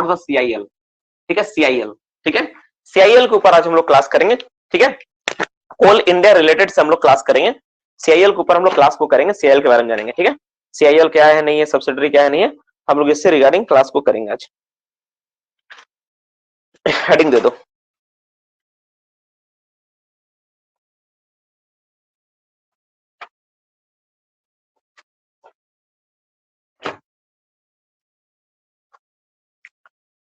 About the CIL, ठीक है, CIL, ठीक है, CIL के ऊपर आज हम लोग क्लास करेंगे, ठीक है, कोल इंडिया रिलेटेड से हम लोग क्लास करेंगे, CIL के ऊपर हम लोग क्लास को करेंगे, CIL के बारे में जानेंगे, ठीक है, CIL क्या है, नहीं है, सब्सिडरी क्या है, नहीं है, हम लोग इससे रिगार्डिंग क्लास को करेंगे आज। हेडिंग दे दो।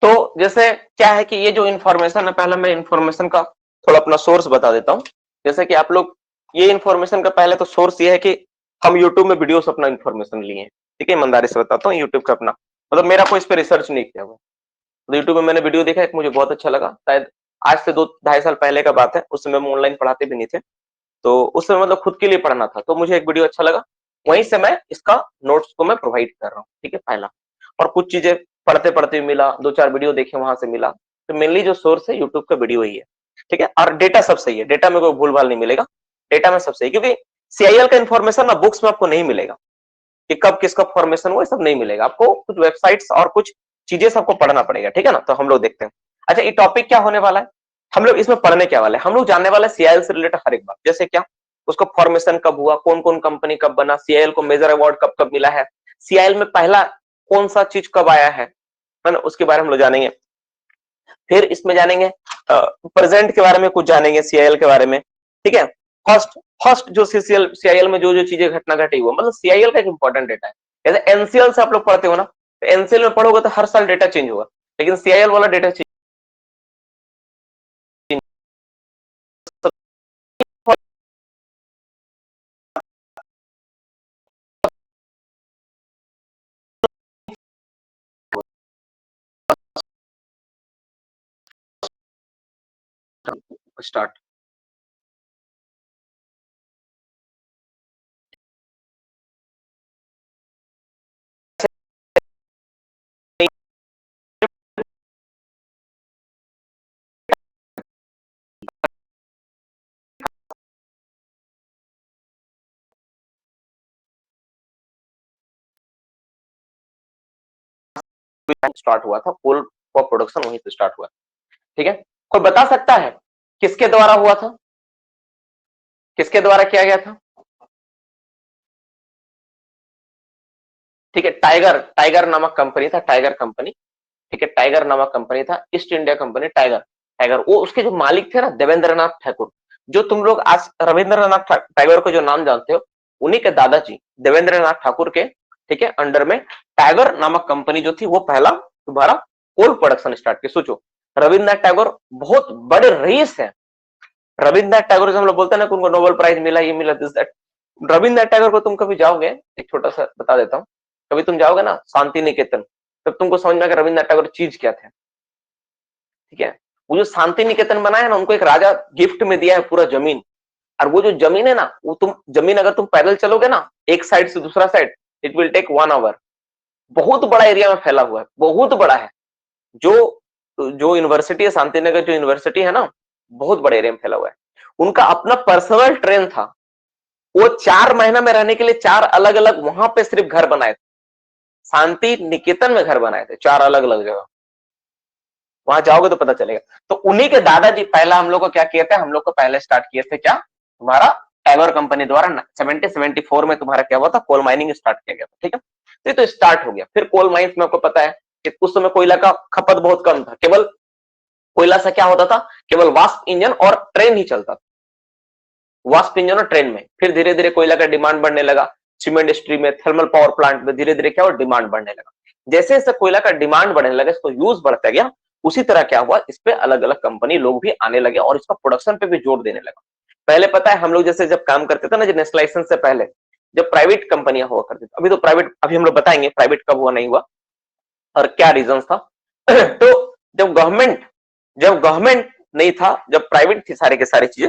तो जैसे क्या है कि ये जो इन्फॉर्मेशन है, पहले मैं इन्फॉर्मेशन का थोड़ा अपना सोर्स बता देता हूं। जैसे कि आप लोग ये इन्फॉर्मेशन का पहले तो सोर्स ये है कि हम यूट्यूब में वीडियोस अपना इन्फॉर्मेशन लिए हैं, ठीक है, ईमानदारी से बताता हूँ, यूट्यूब का अपना मतलब मेरा कोई इस पे रिसर्च नहीं किया हुआ, तो यूट्यूब में मैंने वीडियो देखा, एक मुझे बहुत अच्छा लगा, शायद आज से 2-2.5 साल पहले का बात है, उस समय हम ऑनलाइन पढ़ाते भी नहीं थे, तो उस समय मतलब खुद के लिए पढ़ना था, तो मुझे एक वीडियो अच्छा लगा, वहीं से मैं इसका नोट्स को मैं प्रोवाइड कर रहा हूँ, ठीक है, पहला। और कुछ चीजें पढ़ते पढ़ते भी मिला, 2-4 वीडियो देखे वहां से मिला, तो मेनली जो सोर्स है यूट्यूब का वीडियो ही है, ठीक है, और डेटा सब सही है, डेटा में कोई भूल भाल नहीं मिलेगा, डेटा में सब सही, क्योंकि CIL का इन्फॉर्मेशन ना बुक्स में आपको नहीं मिलेगा कि कब किसका फॉर्मेशन हुआ, सब नहीं मिलेगा आपको, कुछ वेबसाइट्स और कुछ चीजें सबको पढ़ना पड़ेगा, ठीक है ना। तो हम लोग देखते हैं, अच्छा ये टॉपिक क्या होने वाला है, हम लोग इसमें पढ़ने क्या वाले हैं, हम लोग जानने वाले हैं CIL से रिलेटेड हर एक बात, जैसे क्या उसका फॉर्मेशन कब हुआ, कौन कौन कंपनी कब बना, CIL को मेजर अवार्ड कब कब मिला है, CIL में पहला कौन सा चीज कब आया है ना, उसके बारे में हम लोग जानेंगे। फिर इसमें जानेंगे प्रेजेंट के बारे में कुछ जानेंगे, CIL के बारे में, ठीक है। फर्स्ट फर्स्ट जो CIL में जो जो चीजें घटना घटी हुआ, मतलब CIL का एक इंपॉर्टेंट डेटा है, जैसे NCL से आप लोग पढ़ते हो ना, तो NCL में पढ़ोगे तो हर साल डेटा चेंज होगा, लेकिन CIL वाला डेटा चेंज स्टार्ट। स्टार्ट हुआ था, कोल का प्रोडक्शन वहीं से स्टार्ट हुआ, ठीक है। कोई बता सकता है किसके द्वारा हुआ था, किसके द्वारा किया गया था, ठीक है, टाइगर टाइगर नामक कंपनी था, टाइगर कंपनी, ठीक है, टाइगर नामक कंपनी था, east India company, tiger tiger, वो उसके जो मालिक थे ना देवेंद्रनाथ ठाकुर, जो तुम लोग आज रविंद्रनाथ टैगोर को जो नाम जानते हो, उन्हीं के दादाजी देवेंद्रनाथ ठाकुर के, ठीक है, अंडर में टाइगर नामक कंपनी जो थी वो पहला तुम्हारा कोल प्रोडक्शन स्टार्ट किया। सोचो, रविंद्रनाथ टैगोर बहुत बड़े रईस है, रविंद्रनाथ टैगोर से हम लोग बोलते हैं ना कि उनको नोबेल प्राइज मिला, ये मिला, दिस दैट, रविंद्रनाथ टैगोर को तुम कभी जाओगे, एक छोटा सा बता देता हूँ, कभी तुम जाओगे ना शांति निकेतन, तब तुमको समझ में आएगा रविंद्रनाथ टैगोर चीज क्या थे, ठीक है। वो जो शांति निकेतन बनाया ना, उनको एक राजा गिफ्ट में दिया है पूरा जमीन, और वो जो जमीन है ना, वो तुम जमीन अगर तुम पैदल चलोगे ना एक साइड से दूसरा side, it will take 1 hour, बहुत बड़ा एरिया में फैला हुआ है, बहुत बड़ा है, जो जो यूनिवर्सिटी है शांतिनगर, जो यूनिवर्सिटी है ना, बहुत बड़े एरिया में फैला हुआ है, उनका अपना पर्सनल ट्रेन था, वो 4 महीना में रहने के लिए 4 अलग अलग वहां पे सिर्फ घर बनाए थे, शांति निकेतन में घर बनाए थे 4 अलग अलग जगह, वहां जाओगे तो पता चलेगा। तो उन्हीं के दादाजी पहला हम लोग को क्या किए थे, हम लोग को पहले स्टार्ट किए थे क्या, तुम्हारा टैगोर कंपनी द्वारा 1774 में तुम्हारा क्या हुआ था, कोल माइनिंग स्टार्ट किया गया था, ठीक है। तो ये तो स्टार्ट हो गया। फिर कोल माइंस में आपको पता है कि उस समय कोयला का खपत बहुत कम था, केवल कोयला से क्या होता था, केवल वाष्प इंजन और ट्रेन ही चलता था, वाष्प इंजन और ट्रेन में। फिर धीरे धीरे कोयला का डिमांड बढ़ने लगा, सीमेंट इंडस्ट्री में, थर्मल पावर प्लांट में धीरे धीरे क्या हुआ, डिमांड बढ़ने लगा। जैसे जैसे कोयला का डिमांड बढ़ने लगा, इसको यूज बढ़ता गया, उसी तरह क्या हुआ, इस पे अलग अलग कंपनी लोग भी आने लगे और इसका प्रोडक्शन पे भी जोर देने लगा। पहले पता है हम लोग जैसे जब काम करते थे ना, नेशनलाइजेशन से पहले जब प्राइवेट कंपनियां हुआ करती थी, अभी तो प्राइवेट, अभी हम लोग बताएंगे प्राइवेट कब हुआ नहीं हुआ और क्या रीजन था। तो जब गवर्नमेंट नहीं था, जब प्राइवेट थी सारे के सारी चीजें,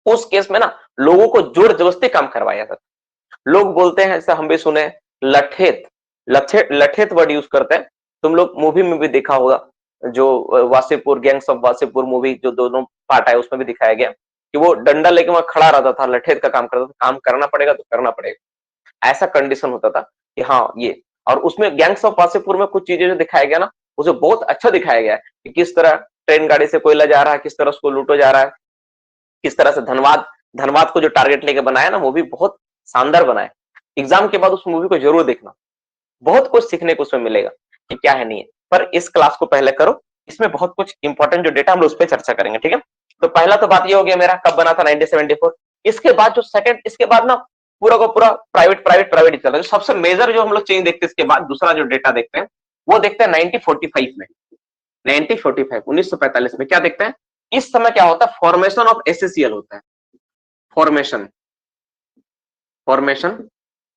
उस केस में ना लोगों को जोर जबरदस्ती काम करवाया था। लोग बोलते हैं, ऐसा हम भी सुने, लठेत लठेत लठेत वर्ड यूज करते हैं, तुम लोग मूवी में भी देखा होगा, जो Wasseypur, gangs of Wasseypur movie जो दोनों पार्ट है उसमें भी दिखाया गया कि वो डंडा लेके वहां खड़ा रहता था, लठेत का काम करता था, काम करना पड़ेगा तो करना पड़ेगा, ऐसा कंडीशन होता था कि हाँ ये। और उसमें गैंग्स ऑफ वासेपुर में कुछ चीजें जो दिखाया गया ना, उसे बहुत अच्छा दिखाया गया है कि किस तरह ट्रेन गाड़ी से कोयला जा रहा है, किस तरह उसको लूटा जा रहा है, किस तरह से धनबाद धनबाद को जो टारगेट लेके बनाया ना, वो भी बहुत शानदार बनाया। एग्जाम के बाद उस मूवी को जरूर देखना, बहुत कुछ सीखने को उसमें मिलेगा कि क्या है नहीं है। पर इस क्लास को पहले करो, इसमें बहुत कुछ इंपॉर्टेंट जो डेटा हम लोग उस पर चर्चा करेंगे, ठीक है। तो पहला तो बात ये हो गया मेरा कब बना था 1974। इसके बाद जो सेकंड, इसके बाद ना पूरा का पूरा प्राइवेट प्राइवेट प्राइवेट ही चल रहा है। सबसे मेजर जो हम लोग चेंज देखते हैं इसके बाद, दूसरा जो डेटा देखते हैं वो देखते हैं 1945 में। 1945 में क्या देखते हैं, इस समय क्या होता है, फॉर्मेशन ऑफ एससीसीएल होता है। Formation formation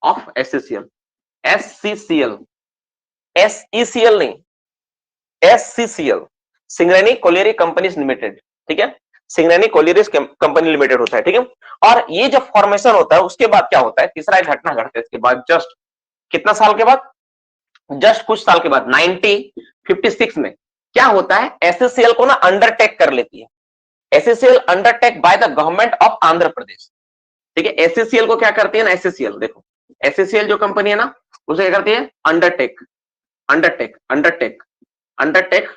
of SCCL, SCCL, SECL नहीं, SCCL, Singareni colliery companies limited, ठीक है। सिंगरेनी कोलियरी कंपनी लिमिटेड होता है, ठीक है। और ये जब फॉर्मेशन होता है उसके बाद क्या होता है, तीसरा एक घटना घटता है इसके बाद, जस्ट कितना साल के बाद, जस्ट कुछ साल के बाद 1956 में क्या होता है, एससीसीएल को ना अंडरटेक कर लेती है। SCCL undertake by the government of Andhra Pradesh, ठीक है। एससीसीएल को क्या करती है ना, एससीसीएल देखो, एससीसीएल जो कंपनी है ना उसे क्या करती है, undertake undertake undertake undertake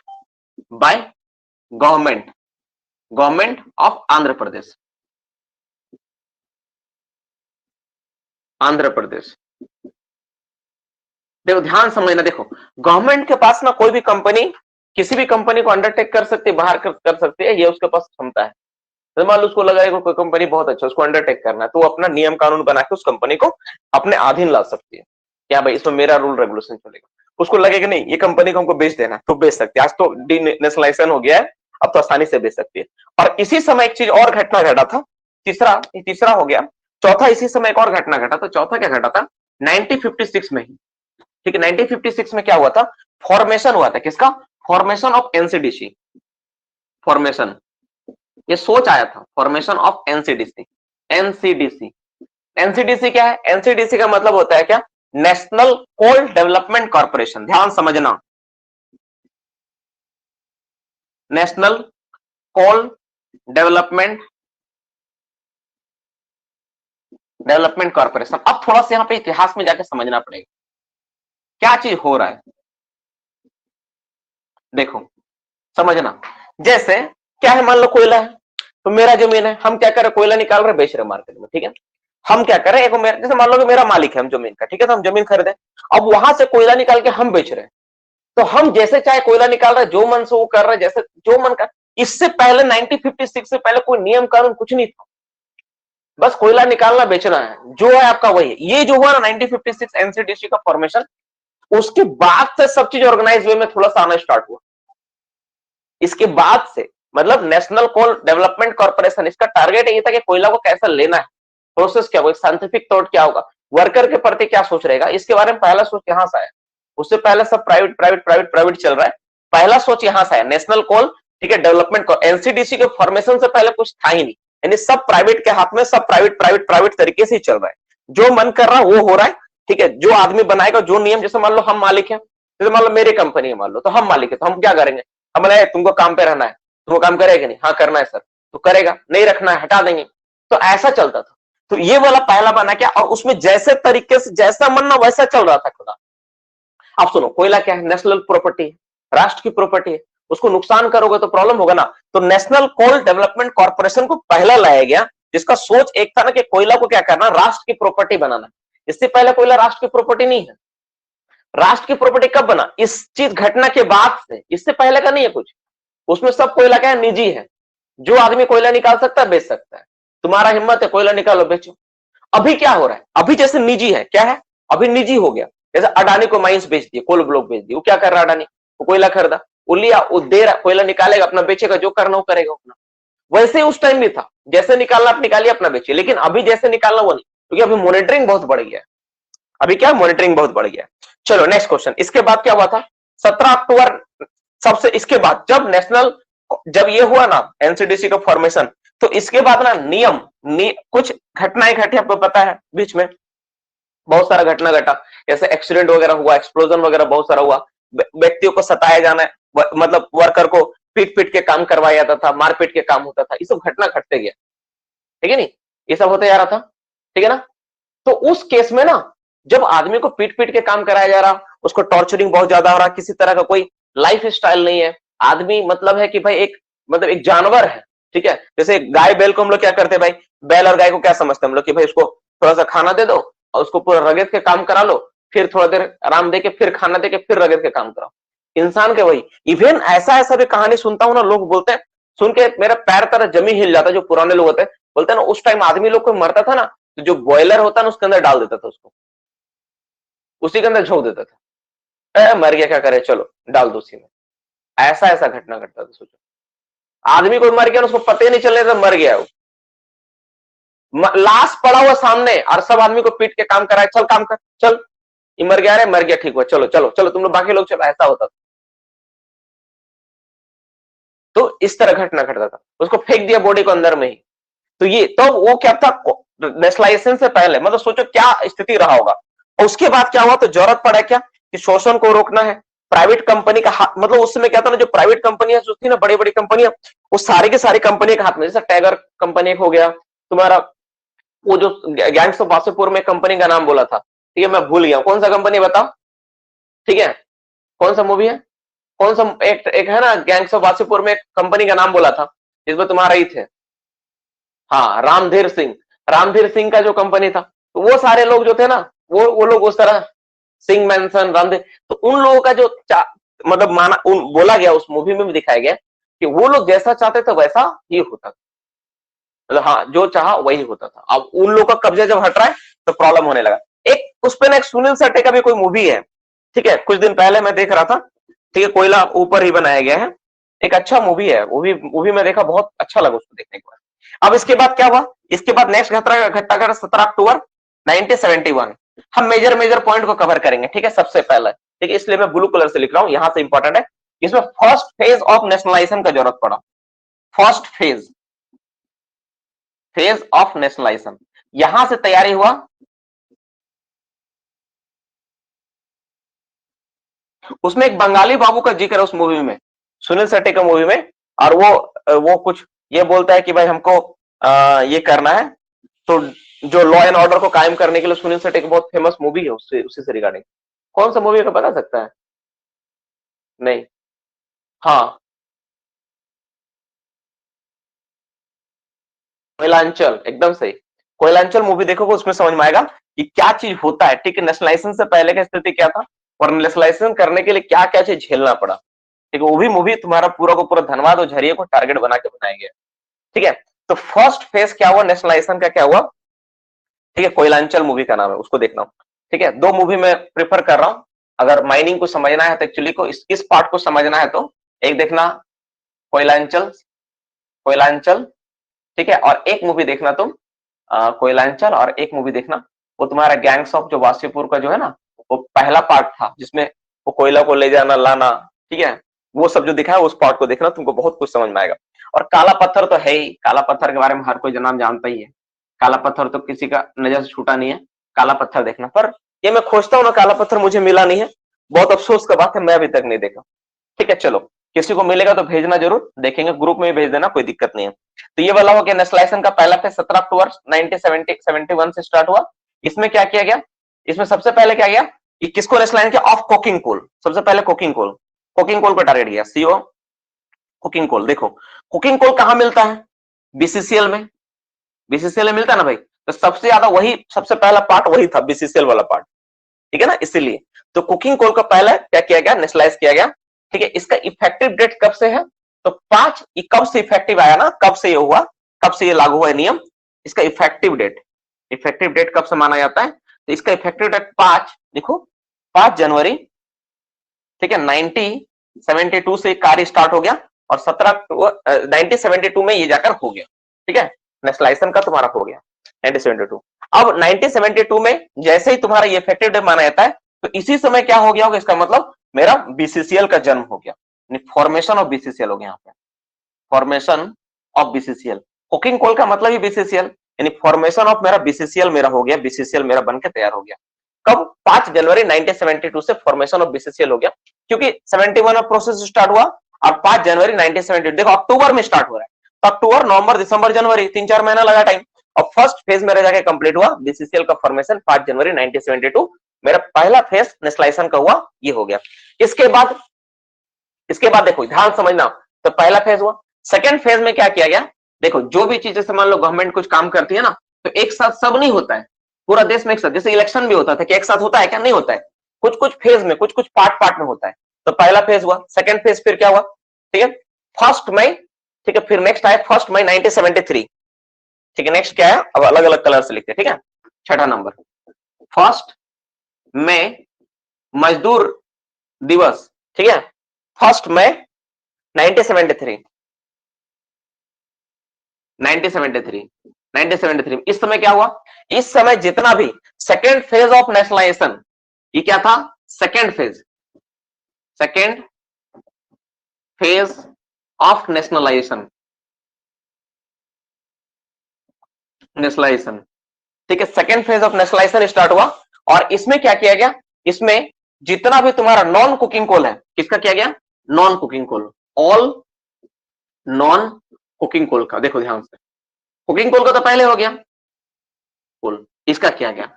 by government government of Andhra Pradesh, Andhra Pradesh. देखो ध्यान समझना, देखो गवर्नमेंट के पास ना कोई भी कंपनी किसी भी कंपनी को अंडरटेक कर सकती है, बाहर कर सकती है, ये उसके पास क्षमता है। तो मान लो उसको लगा है कोई कंपनी बहुत अच्छा, उसको अंडरटेक करना है, तो वो अपना नियम कानून बना के उस कंपनी को अपने अधीन ला सकती है। क्या भाई इसमें मेरा रूल रेगुलेशन चलेगा। उसको लगेगा नहीं ये कंपनी को हमको बेच देना, तो बेच सकते हैं। आज तो डीनेशनलाइजेशन हो गया है, अब तो आसानी से बेच सकती है। और इसी समय एक चीज और घटना घटा था, तीसरा हो गया, चौथा इसी समय एक और घटना घटा था। चौथा क्या घटा था, 1956 में ही, ठीक है। 1956 में क्या हुआ था, फॉर्मेशन हुआ था, किसका, फॉर्मेशन ऑफ एनसीडीसी, फॉर्मेशन, ये सोच आया था, formation of NCDC. NCDC, NCDC क्या है, एनसीडीसी का मतलब होता है क्या, नेशनल कोल डेवलपमेंट कॉर्पोरेशन। ध्यान समझना, नेशनल कोल डेवलपमेंट कॉर्पोरेशन। अब थोड़ा सा यहां पे इतिहास में जाके समझना पड़ेगा क्या चीज हो रहा है। देखो समझना, जैसे क्या है, मान लो कोयला है, तो मेरा जमीन है, हम क्या कर रहे, कोयला निकाल रहे, बेच रहे मार्केट में, ठीक है। हम क्या कर रहे हैं, जैसे मान लो कि मेरा मालिक है हम जमीन का, ठीक है, तो हम जमीन खरीदे, अब वहां से कोयला निकाल के हम बेच रहे हैं, तो हम जैसे चाहे कोयला निकाल रहे, जो मन से वो कर रहे, जैसे जो मन कर। इससे पहले 1956 से पहले कोई नियम कानून कुछ नहीं था, बस कोयला निकालना बेचना है, जो है आपका वही है। ये जो हुआ ना 1956 एनसीडीसी का फॉर्मेशन, उसके बाद से सब चीज ऑर्गेनाइज वे में थोड़ा सा आना स्टार्ट हुआ। इसके बाद से मतलब नेशनल कोल डेवलपमेंट कॉर्पोरेशन, इसका टारगेट ये था कि कोयला को कैसा लेना है, प्रोसेस क्या होगा, साइंटिफिक थॉट क्या होगा, वर्कर के प्रति क्या सोच रहेगा, इसके बारे में पहला सोच यहां से आया। उससे पहले सब प्राइवेट प्राइवेट प्राइवेट प्राइवेट चल रहा है, पहला सोच यहां से आया, नेशनल कोल, ठीक है, डेवलपमेंट। एनसीडीसी के फॉर्मेशन से पहले कुछ था ही नहीं, यानी सब प्राइवेट के हाथ में, सब प्राइवेट प्राइवेट प्राइवेट तरीके से ही चल रहा है, जो मन कर रहा है वो हो रहा है, ठीक है। जो आदमी बनाएगा जो नियम, जैसे मान लो हम मालिक है, जैसे मान लो मेरी कंपनी है, मान लो तो हम मालिक है, तो हम क्या करेंगे, हम बोले तुमको काम पे रहना है, तुमको काम करेगा नहीं, हाँ करना है सर, तो करेगा, नहीं रखना है हटा देंगे। तो ऐसा चलता था। तो ये वाला पहला बना क्या, और उसमें जैसे तरीके से जैसा मन ना वैसा चल रहा था खुदा। आप सुनो, कोयला क्या है, नेशनल प्रॉपर्टी है, राष्ट्र की प्रॉपर्टी है, उसको नुकसान करोगे तो प्रॉब्लम होगा ना। तो नेशनल कोल डेवलपमेंट कॉर्पोरेशन को पहला लाया गया, जिसका सोच एक था ना कि कोयला को क्या करना, राष्ट्र की प्रॉपर्टी बनाना। इससे पहले कोयला राष्ट्र की प्रॉपर्टी नहीं है। राष्ट्र की प्रॉपर्टी कब बना, इस चीज घटना के बाद से, इससे पहले का नहीं है कुछ। उसमें सब कोयला क्या है, निजी है, जो आदमी कोयला निकाल सकता है बेच सकता है। तुम्हारा हिम्मत है कोयला निकालो बेचो। अभी क्या हो रहा है, अभी जैसे निजी है, क्या है, अभी निजी हो गया। जैसे अडानी को माइंस बेच दिए, कोल ब्लॉक बेच दिए, वो क्या कर रहा है अडानी, वो कोयला खरीदा, वो लिया, वो दे रहा, कोयला निकालेगा अपना बेचेगा, जो करना वो करेगा अपना। वैसे उस टाइम भी था, जैसे निकालना आप निकालिए अपना बेचिए, लेकिन अभी जैसे निकालना वो नहीं, क्योंकि अभी मॉनिटरिंग बहुत बढ़ गया है। अभी क्या, मॉनिटरिंग बहुत बढ़ गया है। चलो नेक्स्ट क्वेश्चन, इसके बाद क्या हुआ था, 17 अक्टूबर, सबसे इसके बाद जब नेशनल, जब ये हुआ ना एनसीडीसी का फॉर्मेशन, तो इसके बाद ना कुछ घटनाएं घटी, आपको पता है बीच में बहुत सारा घटना घटा, जैसे एक्सीडेंट वगैरह हुआ, एक्सप्लोजन वगैरह बहुत सारा हुआ, व्यक्तियों को सताया जाना, मतलब वर्कर को पीट पीट के काम करवाया जाता था, मारपीट के काम होता था, ये सब घटना घटते गया, ठीक है नहीं, ये सब होते जा रहा था, ठीक है ना। तो उस केस में ना, जब आदमी को पीट पीट के काम कराया जा रहा, उसको टॉर्चरिंग बहुत ज्यादा हो रहा है, किसी तरह का कोई लाइफ स्टाइल नहीं है। आदमी मतलब है कि भाई एक मतलब एक जानवर है, ठीक है। जैसे गाय बैल को हम लोग क्या करते हैं भाई, बैल और गाय को क्या समझते हैं हम लोग कि भाई उसको थोड़ा सा खाना दे दो और उसको पूरा रगत के काम करा लो, फिर थोड़ा देर आराम दे के फिर खाना दे के फिर रगत के काम कराओ। इंसान के वही, इवन ऐसा ऐसा भी कहानी सुनता हूं ना, लोग बोलते हैं, सुन के मेरा पैर तरह जमी हिल जाता है। जो पुराने लोग होते हैं बोलते हैं ना, उस टाइम आदमी लोग को मरता था ना, तो जो बॉयलर होता है ना उसके अंदर डाल देता था उसको, उसी के अंदर झोंक देता था। मर गया क्या करे, चलो डाल दो उसी में। ऐसा ऐसा घटना घटता था। सोचो आदमी कोई मर गया उसको पता ही नहीं चलने तो मर गया वो, लाश पड़ा हुआ सामने और सब आदमी को पीट के काम कराए, चल काम कर चल, ये मर गया रे, मर गया, ठीक हुआ, चलो चलो चलो तुम लोग बाकी लोग चलो, ऐसा होता था। तो इस तरह घटना घटता था, उसको फेंक दिया बॉडी को अंदर में ही। तो ये तो वो क्या था, नेशनलाइजेशन से पहले, मतलब सोचो क्या स्थिति रहा होगा। और उसके बाद क्या हुआ, तो जरूरत पड़ा क्या कि शोषण को रोकना है, प्राइवेट कंपनी का हाथ, मतलब उस समय क्या था ना, जो प्राइवेट कंपनियां जो थी ना, बड़ी बड़ी कंपनियां, वो सारी की सारी कंपनी के हाथ में, जैसे टाइगर कंपनी हो गया तुम्हारा, वो जो गैंग्स ऑफ वासेपुर में कंपनी का नाम बोला था, ठीक है, मैं भूल गया कौन सा कंपनी बताओ, ठीक है, कौन सा मूवी है, कौन सा एक है ना, गैंग्स ऑफ वासेपुर में एक कंपनी का नाम बोला था जिसमें तुम्हारा ही थे, हाँ, रामधीर सिंह। रामधीर सिंह का जो कंपनी था, तो वो सारे लोग जो थे ना, वो लोग उस तरह, सिंह मैंसन, रामधीर, तो उन लोगों का जो मतलब माना बोला गया, उस मूवी में भी दिखाया गया कि वो लोग जैसा चाहते थे वैसा ही होता था, मतलब हाँ जो चाहा वही होता था। अब उन लोगों का कब्जा जब हट रहा है तो प्रॉब्लम होने लगा। एक उस पर ना एक सुनील शेट्टी का भी कोई मूवी है, ठीक है, कुछ दिन पहले मैं देख रहा था, ठीक है, कोयला ऊपर ही बनाया गया है, एक अच्छा मूवी है, वो भी मैं देखा, बहुत अच्छा लगा उसको देखने के बाद। अब इसके बाद क्या हुआ, इसके बाद नेक्स्ट घटना 17 अक्टूबर 1971। हम मेजर मेजर पॉइंट को कवर करेंगे, ठीक है, सबसे पहले, ठीक है, इसलिए मैं ब्लू कलर से लिख रहा हूं, यहां से इंपॉर्टेंट है। इसमें फर्स्ट फेज ऑफ नेशनलाइजेशन का जरूरत पड़ा, first phase, phase of nationalisation, यहां से तैयारी हुआ। उसमें एक बंगाली बाबू का जिक्र है उस मूवी में, सुनील शेट्टी का मूवी में, और वो कुछ ये बोलता है कि भाई हमको ये करना है, तो जो लॉ एंड ऑर्डर को कायम करने के लिए सुनील शेट्टी की बहुत फेमस मूवी है, उससे उसी से रिगार्डिंग। कौन सा मूवी का बता सकता है? नहीं, हाँ, कोयलांचल, एकदम सही। कोयलांचल मूवी देखोगे उसमें समझ में आएगा कि क्या चीज होता है, ठीक है, नेशनलाइजेशन से पहले की स्थिति क्या था और नेशनलाइजेशन करने के लिए क्या क्या चीज झेलना पड़ा, ठीक है, वो भी मूवी तुम्हारा पूरा को पूरा धनबाद और झरिए को टारगेट बना के बनाया गया, ठीक है। तो फर्स्ट फेज क्या हुआ नेशनलाइजेशन का, क्या हुआ, ठीक है, कोयलांचल मूवी का नाम है, उसको देखना, ठीक है। दो मूवी मैं प्रिफर कर रहा हूं, अगर माइनिंग को समझना है तो एक्चुअली को इस पार्ट को समझना है तो एक देखना कोयलांचल, कोयलांचल, ठीक है, और एक मूवी देखना तुम कोयलांचल, और एक मूवी देखना वो तुम्हारा गैंग्स ऑफ जो वासेपुर का जो है ना, वो पहला पार्ट था जिसमें वो कोयला को ले जाना लाना, ठीक है, वो सब जो दिखा है उस पार्ट को देखना, तुमको बहुत कुछ समझ में आएगा। और काला पत्थर तो है ही, काला पत्थर के बारे में हर कोई जनाब जानता ही है, काला पत्थर तो किसी का नजर से छूटा नहीं है, काला पत्थर देखना। पर ये मैं खोजता हूँ ना, काला पत्थर मुझे मिला नहीं है, बहुत अफसोस का बात है, मैं अभी तक नहीं देखा, ठीक है। चलो किसी को मिलेगा तो भेजना जरूर, देखेंगे, ग्रुप में भी भेज देना, कोई दिक्कत नहीं है। तो ये वाला हो गया नेशनलाइजेशन का पहला फेज, 17 अक्टूबर 1971 से स्टार्ट हुआ। इसमें क्या किया गया, इसमें सबसे पहले क्या किया कि किसको नेशनलाइज किया, ऑफ कोकिंग कोल, सबसे पहले कोकिंग कोल, कोकिंग कोल को टारगेट किया, सीओ कुकिंग कोल। देखो कुकिंग कोल कहां मिलता है, बीसीसीएल में, बीसीसीएल में मिलता है ना भाई, तो सबसे ज्यादा वही, सबसे पहला पार्ट वही था, बीसीसीएल वाला पार्ट, ठीक है ना, इसीलिए तो कुकिंग कोल का पहले क्या किया गया, नेशनलाइज किया गया, ठीक है। इसका इफेक्टिव डेट कब से है, तो 5, कब से इफेक्टिव आया ना, कब से ये हुआ, कब से ये लागू हुआ नियम, इसका इफेक्टिव डेट, इफेक्टिव डेट कब से माना जाता है, तो इसका इफेक्टिव डेट 5, देखो 5 जनवरी, ठीक है, 1972 से कार्य स्टार्ट हो गया, और 1972 में ये जाकर हो गया, ठीक है, नेशनलाइजेशन का तुम्हारा हो गया 1972। अब 1972 में जैसे ही तुम्हारा ये इफेक्टिव डेट माना जाता है, तो इसी समय क्या हो गया होगा, इसका मतलब मेरा बीसीसीएल का जन्म हो गया, फॉर्मेशन ऑफ बीसीसीएल हो गया, यहाँ पे formation of BCCL, cooking coal का मतलब ही बीसीसीएल, यानी फॉर्मेशन ऑफ मेरा बीसीसीएल मेरा हो गया, बीसीसीएल मेरा बनकर तैयार हो गया। कब, 5 जनवरी 1972 से फॉर्मेशन ऑफ बीसीसीएल हो गया, क्योंकि 71 में प्रोसेस स्टार्ट हुआ, और 5 जनवरी 1972, देखो अक्टूबर में स्टार्ट हो रहा है, तो अक्टूबर, नवंबर, दिसंबर, जनवरी, 3-4 महीना लगा टाइम, और फर्स्ट फेज मेरा जाके कंप्लीट हुआ बीसीसीएल का फॉर्मेशन 5 जनवरी 1972, मेरा पहला फेज नेशनलाइजेशन का हुआ, ये हो गया। इसके बाद देखो ध्यान समझना, तो पहला फेज हुआ। सेकंड फेज में क्या किया गया, देखो जो भी चीजें से मान लो गवर्नमेंट कुछ काम करती है ना, तो एक साथ सब नहीं होता है पूरा देश में एक साथ, जैसे इलेक्शन भी होता था कि एक साथ होता है क्या, नहीं होता है, कुछ कुछ फेज में, कुछ कुछ पार्ट पार्ट में होता है। तो पहला फेज हुआ। सेकंड फेज फिर क्या हुआ, ठीक है, 1 मई, ठीक है, फिर नेक्स्ट आया 1 मई 1973, ठीक है, नेक्स्ट क्या है, अब अलग अलग कलर से लिखते हैं, ठीक है। छठा नंबर 1 मई मजदूर दिवस, ठीक है, 1 मई 1973, 1973, 1973। इस समय क्या हुआ, इस समय जितना भी सेकेंड फेज ऑफ नेशनलाइजेशन, ये क्या था, second phase, second phase of nationalisation, nationalisation, ठीक है, second phase of nationalisation start हुआ। और इसमें क्या किया गया, इसमें जितना भी तुम्हारा नॉन कुकिंग कोल है, किसका किया गया, non cooking coal, all non cooking coal का, देखो ध्यान से, कुकिंग कोल का तो पहले हो गया, कोल इसका किया गया।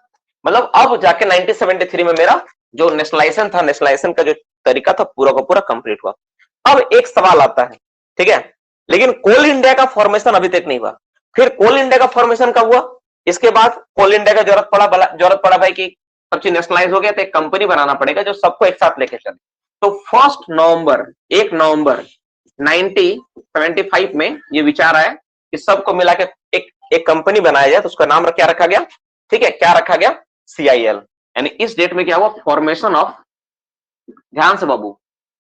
मतलब अब जाके 1973 में मेरा जो नेशनलाइजेशन था, नेशनलाइजेशन का जो तरीका था पूरा का पूरा कंप्लीट हुआ। अब एक सवाल आता है, ठीक है, लेकिन कोल इंडिया का फॉर्मेशन अभी तक नहीं हुआ। फिर कोल इंडिया का फॉर्मेशन कब हुआ, इसके बाद कोल इंडिया का जरूरत पड़ा भाई कि सब चीज नेशनलाइज हो गया, तो एक कंपनी बनाना पड़ेगा जो सबको एक साथ लेके चले। तो 1 नवंबर 1975 में ये विचार आया कि सबको मिला के एक कंपनी बनाया जाए, तो उसका नाम क्या रखा गया, ठीक है, क्या रखा गया, CIL। यानी इस डेट में क्या हुआ, फॉर्मेशन ऑफ, ध्यान से बाबू,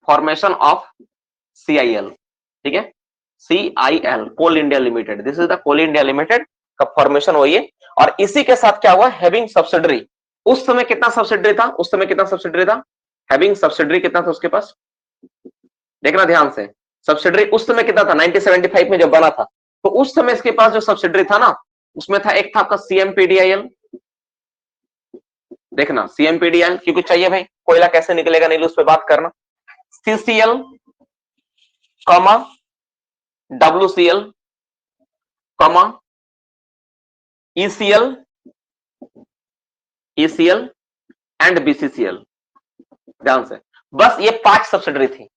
फॉर्मेशन ऑफ CIL, ठीक है, CIL, Coal India Limited, this is the Coal India Limited का फॉर्मेशन हुई है। और इसी के साथ क्या हुआ, हैविंग सब्सिडरी। उस समय कितना सब्सिडरी था, उस समय कितना सब्सिडरी था, हैविंग सब्सिडरी कितना था उसके पास, देखना ध्यान से, सब्सिडरी उस समय कितना था, 1975 में जब बना था, तो उस समय इसके पास जो सब्सिडरी था ना, उसमें था, एक था आपका CMPDIL, देखना CMPDIL, क्योंकि चाहिए भाई कोयला कैसे निकलेगा, नहीं उस पर बात करना, CCL, WCL, ECL, and BCCL, ध्यान से, बस ये 5 सब्सिडरी थी।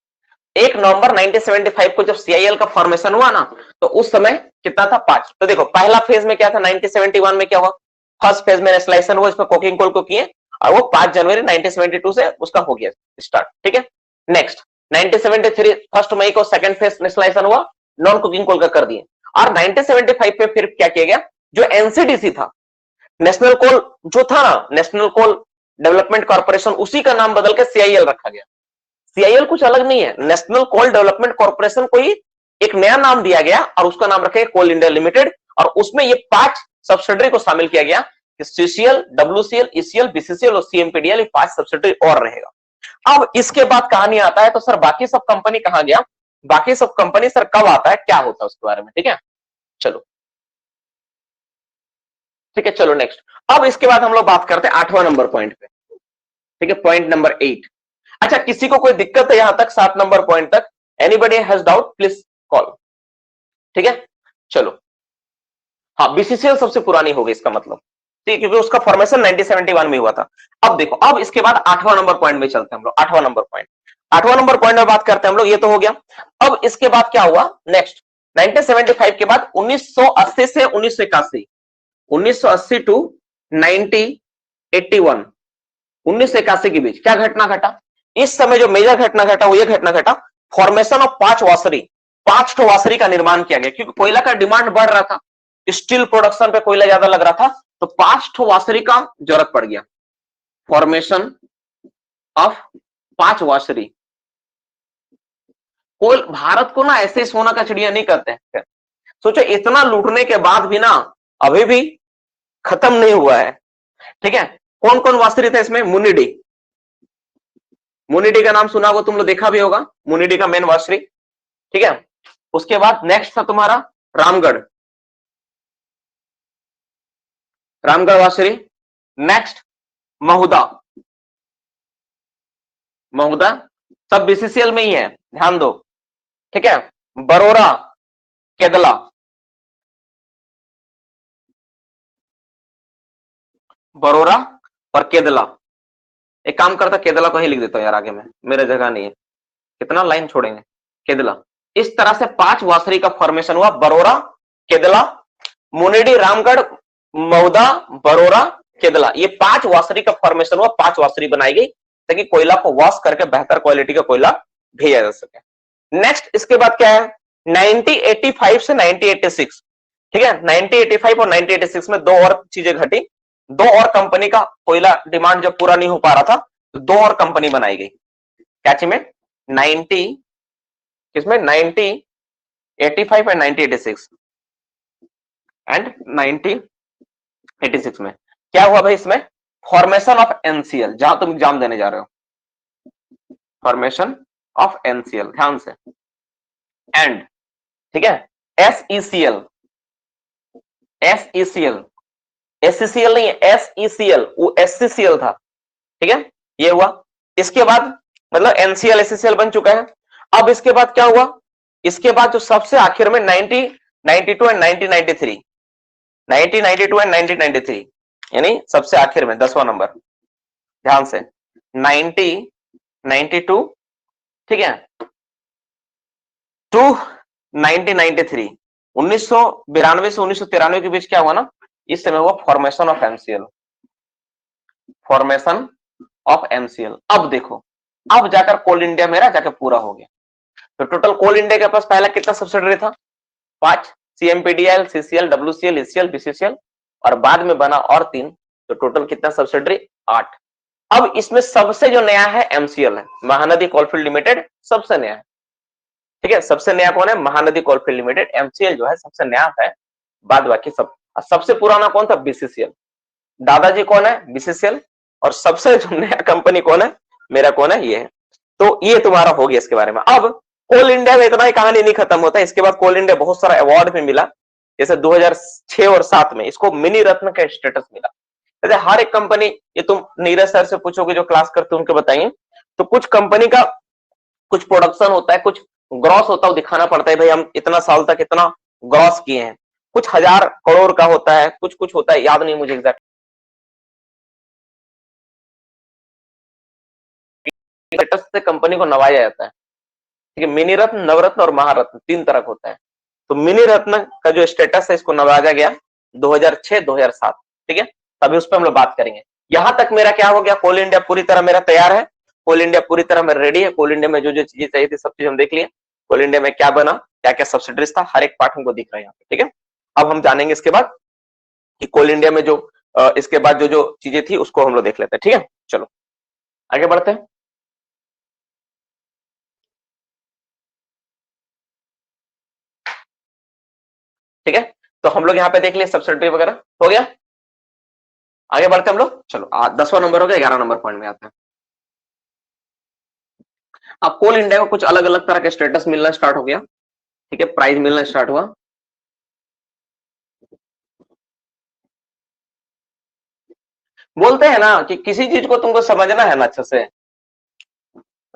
1 नवंबर 1975 को जब CIL का फॉर्मेशन हुआ ना, तो उस समय कितना था, 5। तो देखो पहला फेज में क्या था, 1971 में क्या हुआ, फर्स्ट फेज में नेशनलाइजेशन हुआ, इसमें कोकिंग कोल को किए, और वो 5 जनवरी 1972 से उसका हो गया स्टार्ट, ठीक है। नेक्स्ट 1973 1 मई को सेकंड फेज नेशनलाइजेशन हुआ, नॉन कुकिंग कोल का कर दिए। और 1975 में फिर क्या किया गया, जो NCDC था, नेशनल कोल जो था ना, नेशनल कोल डेवलपमेंट कॉर्पोरेशन, उसी का नाम बदल के CIL रखा गया। CIL कुछ अलग नहीं है, नेशनल कोल डेवलपमेंट कॉर्पोरेशन को ही एक नया नाम दिया गया और उसका नाम रखे कोल इंडिया लिमिटेड। और उसमें ये 5 सब्सिडरी को शामिल किया गया कि CCL, WCL, ECL, BCCL और CMPDIL, ये 5 सब्सिडरी और रहेगा। अब इसके बाद कहानी आता है, तो सर बाकी सब कंपनी कहां गया, बाकी सब कंपनी सर कब आता है, क्या होता है उसके बारे में, ठीक है, चलो, ठीक है, चलो नेक्स्ट। अब इसके बाद हम लोग बात करते हैं 8वां नंबर पॉइंट पे, ठीक है, पॉइंट नंबर 8। अच्छा, किसी को कोई दिक्कत है यहां तक, 7 नंबर पॉइंट तक, anybody has doubt please call, ठीक है, चलो। हाँ, BCCL सबसे पुरानी होगी इसका मतलब, ठीक है, क्योंकि उसका फॉर्मेशन 1971 में हुआ था। अब देखो, अब इसके बाद 8वां नंबर पॉइंट में चलते हैं हम लोग, 8वां नंबर पॉइंट, 8वां नंबर पॉइंट में बात करते हैं हम लोग, ये तो हो गया। अब इसके बाद क्या हुआ, नेक्स्ट 1975 के बाद 1980 से 1981, 1980 टू 1981, 1981 के बीच क्या घटना घटा, इस समय जो मेजर घटना घटा वो ये घटना घटा, फॉर्मेशन ऑफ 5 वासरी, 5 ठो वासरी का निर्माण किया गया, क्योंकि कोयला का डिमांड बढ़ रहा था, स्टील प्रोडक्शन पे कोयला ज्यादा लग रहा था, तो 5 ठो वासरी का जरूरत पड़ गया, फॉर्मेशन ऑफ 5 वासरी। कोई भारत को ना ऐसे सोना का चिड़िया नहीं करते हैं, सोचो इतना लूटने के बाद भी ना अभी भी खत्म नहीं हुआ है, ठीक है। कौन कौन वासरी थे इसमें, मुनिडी, मुनिडी का नाम सुना होगा तुम लोग, देखा भी होगा, मुनिडी का मेन वासरी, ठीक है। उसके बाद नेक्स्ट था तुम्हारा रामगढ़, रामगढ़ वासरी। नेक्स्ट महुदा, महुदा सब BCCL में ही है, ध्यान दो, ठीक है। बरोरा, केदला, बरोरा और केदला, एक काम करता, केदला को ही लिख देता हूँ यार आगे में, मेरे जगह नहीं है, कितना लाइन छोड़ेंगे। केदला, इस तरह से 5 वासरी का फॉर्मेशन हुआ, बरोरा, केदला, मुनेडी, रामगढ़, मऊदा, बरोरा, केदला, ये 5 वासरी का फॉर्मेशन हुआ, 5 वासरी बनाई गई ताकि कोयला को वॉश करके बेहतर क्वालिटी का कोयला भेजा जा सके। नेक्स्ट इसके बाद क्या है, 1985 से 1986, ठीक है, 1985 और 1986 में 2 और चीजें घटी, 2 और कंपनी का कोयला डिमांड जब पूरा नहीं हो पा रहा था तो 2 और कंपनी बनाई गई। क्या चीज में, 90 किसमें, 1985 एंड 1986 एंड 1986 में क्या हुआ भाई, इसमें फॉर्मेशन ऑफ एनसीएल, जहां तुम एग्जाम देने जा रहे हो, फॉर्मेशन ऑफ एनसीएल, ध्यान से, एंड, ठीक है, एसईसीएल, एसईसीएल, एससीसीएल नहीं है, एसईसीएल, वो एससीसीएल था, ठीक है, ये हुआ। इसके बाद मतलब एनसीएल एससीसीएल बन चुका है। अब इसके बाद क्या हुआ, इसके बाद जो सबसे आखिर में 1992 एंड 1993, 1992 एंड 1993, यानी सबसे आखिर में 10वां नंबर, ध्यान से, 1992, ठीक है, टू 1993, 1992 से 1993 के बीच क्या हुआ ना, इस समय हुआ formation of MCL, formation of MCL. अब देखो, अब जाकर कोल इंडिया मेरा जाकर पूरा हो गया। तो टोटल कोल इंडिया के पास पहला कितना सब्सिडरी था, 5, सीएमपीडीएल, सीसीएल, डब्ल्यूसीएल, ईसीएल, बीसीसीएल, और बाद में बना और 3, तो टोटल कितना सब्सिडरी, 8। अब इसमें सबसे जो नया है एमसीएल है, महानदी कोलफील्ड लिमिटेड, सबसे नया है, ठीक है, सबसे नया कौन है, महानदी कोलफील्ड लिमिटेड, एमसीएल जो है सबसे नया है, बाद बाकी सब। सबसे पुराना कौन था, बीसीसीएल, दादाजी कौन है, बीसीसीएल, और सबसे जो नया कंपनी कौन है, मेरा कौन है, ये है। तो ये तुम्हारा हो गया इसके बारे में। अब कोल इंडिया में इतना ही कहानी नहीं खत्म होता, इसके बाद कोल इंडिया बहुत सारा अवार्ड भी मिला, जैसे 2006 और 7 में इसको मिनी रत्न का स्टेटस मिला। जैसे हर एक कंपनी, ये तुम नीरज सर से पूछोगे जो क्लास करते हैं उनके बताइए, तो कुछ कंपनी का कुछ प्रोडक्शन होता है, कुछ ग्रॉस होता है, दिखाना पड़ता है भाई हम इतना साल तक इतना ग्रॉस किए हैं, कुछ हजार करोड़ का होता है, कुछ कुछ होता है, याद नहीं मुझे एग्जैक्ट, स्टेटस से कंपनी को नवाजा जाता है, ठीक है, मिनी रत्न, नवरत्न और महारत्न 3 तरह का होता है। तो मिनी रत्न का जो स्टेटस है इसको नवाजा गया 2006-2007, ठीक है, तभी उस पर हम लोग बात करेंगे। यहां तक मेरा क्या हो गया, कोल इंडिया पूरी तरह मेरा तैयार है, कोल इंडिया पूरी तरह मेरा रेडी है, कोल इंडिया में जो जो चीजें चाहिए थी सब चीज हम देख लिए, कोल इंडिया में क्या बना, क्या क्या सब्सिडीज था, हर एक पार्ट हमको दिख रहा है यहाँ पे, ठीक है। अब हम जानेंगे इसके बाद कि कोल इंडिया में जो इसके बाद जो जो चीजें थी उसको हम लोग देख लेते हैं, ठीक है। चलो आगे बढ़ते हैं। ठीक है, तो हम लोग यहाँ पे देख लिए सब्सिडी वगैरह हो गया, आगे बढ़ते हैं हम लोग। चलो 10वां नंबर हो गया, 11 नंबर पॉइंट में आते हैं। अब कोल इंडिया को कुछ अलग अलग तरह के स्टेटस मिलना स्टार्ट हो गया, ठीक है, प्राइस मिलना स्टार्ट हुआ। बोलते हैं ना कि किसी चीज को तुमको समझना है ना अच्छे से,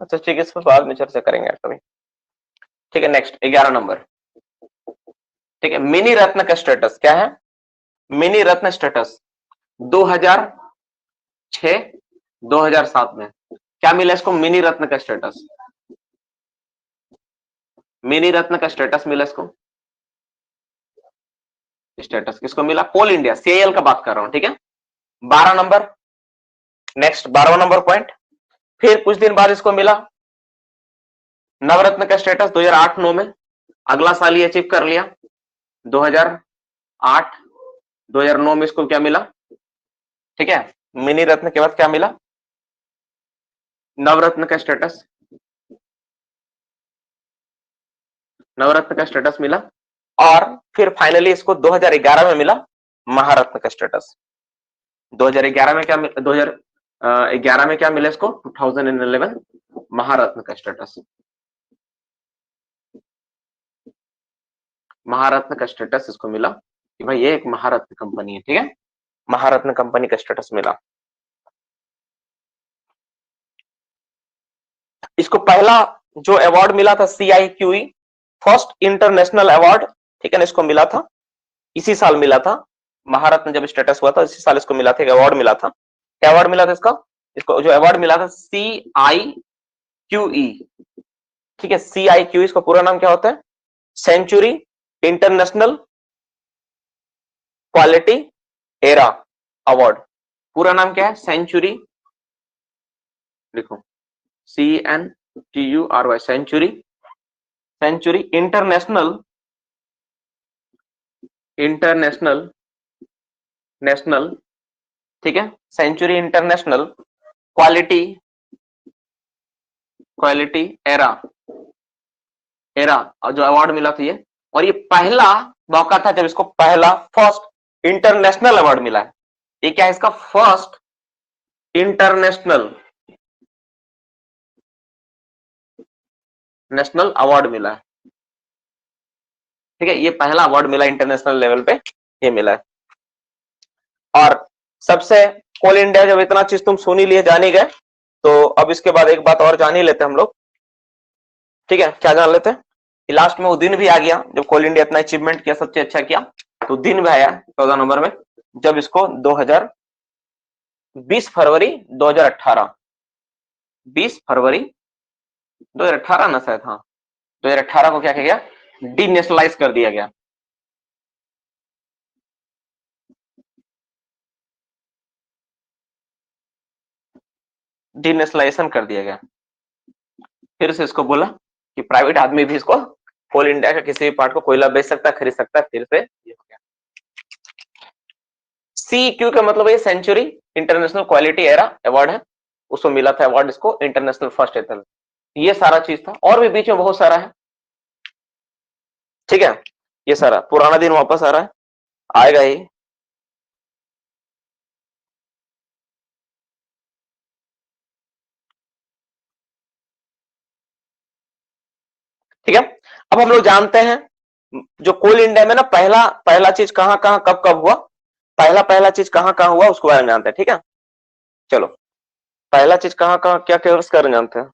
अच्छा ठीक है, इस पर बाद में चर्चा करेंगे कभी, ठीक है। नेक्स्ट 11 नंबर, ठीक है, मिनी रत्न का स्टेटस क्या है, मिनी रत्न स्टेटस 2006-2007 में क्या मिला इसको, मिनी रत्न का स्टेटस, मिनी रत्न का स्टेटस मिला इसको, स्टेटस किसको मिला, कोल इंडिया, सीआईएल का बात कर रहा हूं, ठीक है। 12 नंबर, नेक्स्ट 12वां नंबर पॉइंट, फिर कुछ दिन बाद इसको मिला नवरत्न का स्टेटस 2008-9 में, अगला साल ये अचीव कर लिया 2008-2009 में इसको क्या मिला, ठीक है। मिनी रत्न के बाद क्या मिला, नवरत्न का स्टेटस, नवरत्न का स्टेटस मिला, और फिर फाइनली इसको 2011 में मिला महारत्न का स्टेटस। 2011 में क्या 2011 में क्या मिला इसको, 2011 महारत्न का स्टेटस, महारत्न का स्टेटस इसको मिला कि भाई ये एक महारत्न कंपनी है, ठीक है, महारत्न कंपनी का स्टेटस मिला। इसको पहला जो अवार्ड मिला था CIQE फर्स्ट इंटरनेशनल अवार्ड, ठीक है ना, इसको मिला था इसी साल मिला था, महारत्न जब स्टेटस हुआ था इसी साल इसको मिला था, एक अवार्ड मिला था। क्या अवार्ड मिला था इसका, इसको जो अवार्ड मिला था CIQE, ठीक है, CIQE इसका पूरा नाम क्या होता है? Century international quality era award. पूरा नाम क्या है? सेंचुरी, लिखो CNTURY, century, century international national, ठीक है, सेंचुरी इंटरनेशनल क्वालिटी एरा जो अवार्ड मिला था ये, और ये पहला मौका था जब इसको पहला फर्स्ट इंटरनेशनल अवार्ड मिला है। ये क्या है? इसका फर्स्ट इंटरनेशनल अवार्ड मिला है, ठीक है, ये पहला अवार्ड मिला इंटरनेशनल लेवल पे, ये मिला है। और सबसे कोल इंडिया, जब इतना चीज तुम सुन ही लिए, जान ही गए, तो अब इसके बाद एक बात और जान ही लेते हैं हम लोग, ठीक है। क्या जान लेते हैं? लास्ट में वो दिन भी आ गया जब कोल इंडिया इतना अचीवमेंट किया, सबसे अच्छा किया, तो दिन भी आया 14 नंबर में, जब इसको 20 फरवरी 2018, 20 फरवरी 2018 ना शायद, हाँ 2018 को क्या किया गया? डीनेशनलाइज कर दिया गया। डीनेशनलाइजेशन कर दिया गया। फिर से इसको बोला कि प्राइवेट आदमी भी इसको, कोल इंडिया का किसी भी पार्ट को कोयला बेच सकता है, खरीद सकता है। फिर से ये हो गया। CQ का मतलब ये century international quality era award है, उसको मिला था अवार्ड इसको इंटरनेशनल फर्स्ट एथल। ये सारा चीज था, और भी बीच में बहुत सारा है, ठीक है। ये सारा पुराना दिन वापस आ रहा है, आएगा ही। ठीक है, अब हम लोग जानते हैं जो कोल इंडिया में ना पहला चीज कहां कहां कब कब हुआ, पहला चीज कहां कहां हुआ उसके बारे में जानते हैं, ठीक है। चलो, पहला चीज कहां कहां क्या क्या कर जानते हैं।